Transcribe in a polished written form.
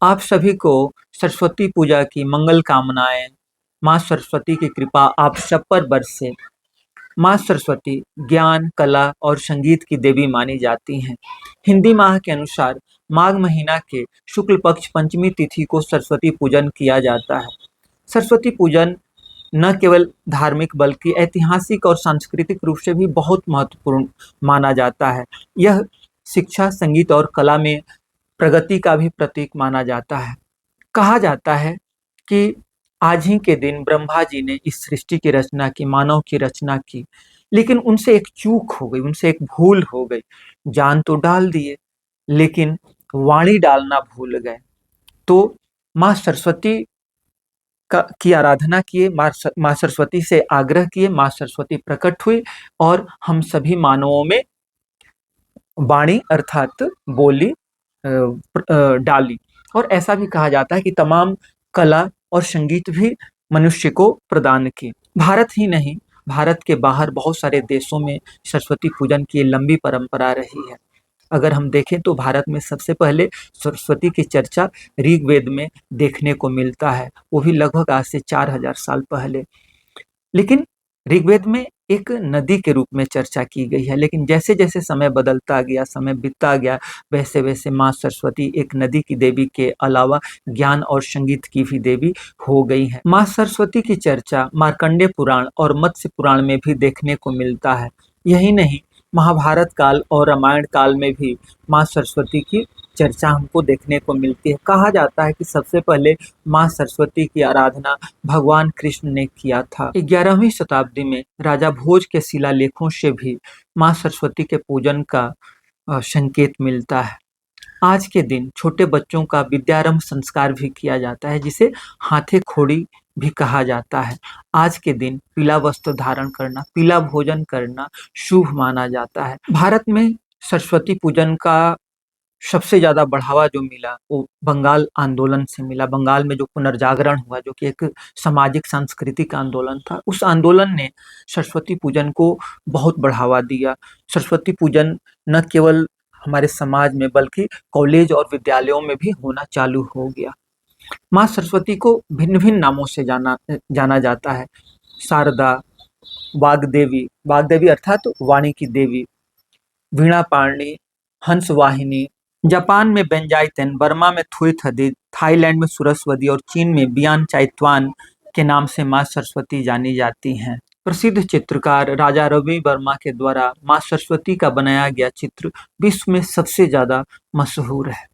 आप सभी को सरस्वती पूजा की मंगल कामनाएं। माँ सरस्वती की कृपा आप सब पर बरसे। माँ सरस्वती ज्ञान, कला और संगीत की देवी मानी जाती हैं। हिंदी माह के अनुसार माघ महीना के शुक्ल पक्ष पंचमी तिथि को सरस्वती पूजन किया जाता है। सरस्वती पूजन न केवल धार्मिक बल्कि ऐतिहासिक और सांस्कृतिक रूप से भी बहुत महत्वपूर्ण माना जाता है। यह शिक्षा, संगीत और कला में प्रगति का भी प्रतीक माना जाता है। कहा जाता है कि आज ही के दिन ब्रह्मा जी ने इस सृष्टि की रचना की, मानव की रचना की, लेकिन उनसे एक चूक हो गई, उनसे एक भूल हो गई। जान तो डाल दिए, लेकिन वाणी डालना भूल गए। तो माँ सरस्वती की आराधना किए, माँ सरस्वती से आग्रह किए, माँ सरस्वती प्रकट हुई और हम सभी मानवों में वाणी अर्थात बोली डाली। और ऐसा भी कहा जाता है कि तमाम कला और संगीत भी मनुष्य को प्रदान की। भारत ही नहीं, भारत के बाहर बहुत सारे देशों में सरस्वती पूजन की लंबी परंपरा रही है। अगर हम देखें तो भारत में सबसे पहले सरस्वती की चर्चा ऋग्वेद में देखने को मिलता है, वो भी लगभग आज से 4000 साल पहले। लेकिन ऋग्वेद में एक नदी के रूप में चर्चा की गई है, लेकिन जैसे जैसे समय बदलता गया, समय बीतता गया, वैसे वैसे माँ सरस्वती एक नदी की देवी के अलावा ज्ञान और संगीत की भी देवी हो गई है। माँ सरस्वती की चर्चा मार्कंडेय पुराण और मत्स्य पुराण में भी देखने को मिलता है। यही नहीं, महाभारत काल और रामायण काल में भी माँ सरस्वती की चर्चा हमको देखने को मिलती है। कहा जाता है कि सबसे पहले माँ सरस्वती की आराधना भगवान कृष्ण ने किया था। 11वीं शताब्दी में राजा भोज के शिलालेखों से भी माँ सरस्वती के पूजन का संकेत मिलता है। आज के दिन छोटे बच्चों का विद्यारंभ संस्कार भी किया जाता है, जिसे हाथे खोड़ी भी कहा जाता है। आज के दिन पीला वस्त्र धारण करना, पीला भोजन करना शुभ माना जाता है। भारत में सरस्वती पूजन का सबसे ज्यादा बढ़ावा जो मिला वो बंगाल आंदोलन से मिला। बंगाल में जो पुनर्जागरण हुआ, जो कि एक सामाजिक सांस्कृतिक आंदोलन था, उस आंदोलन ने सरस्वती पूजन को बहुत बढ़ावा दिया। सरस्वती पूजन न केवल हमारे समाज में बल्कि कॉलेज और विद्यालयों में भी होना चालू हो गया। माँ सरस्वती को भिन्न भिन्न नामों से जाना जाता है। शारदा, वाग्देवी, वाग्देवी अर्थात वाणी की देवी, वीणा पाणि, हंस वाहिनी, जापान में बेंजाइतन, बर्मा में थुइथदी, थाईलैंड में सुरस्वती और चीन में बियान चाइत्वान के नाम से माँ सरस्वती जानी जाती हैं। प्रसिद्ध चित्रकार राजा रवि वर्मा के द्वारा माँ सरस्वती का बनाया गया चित्र विश्व में सबसे ज्यादा मशहूर है।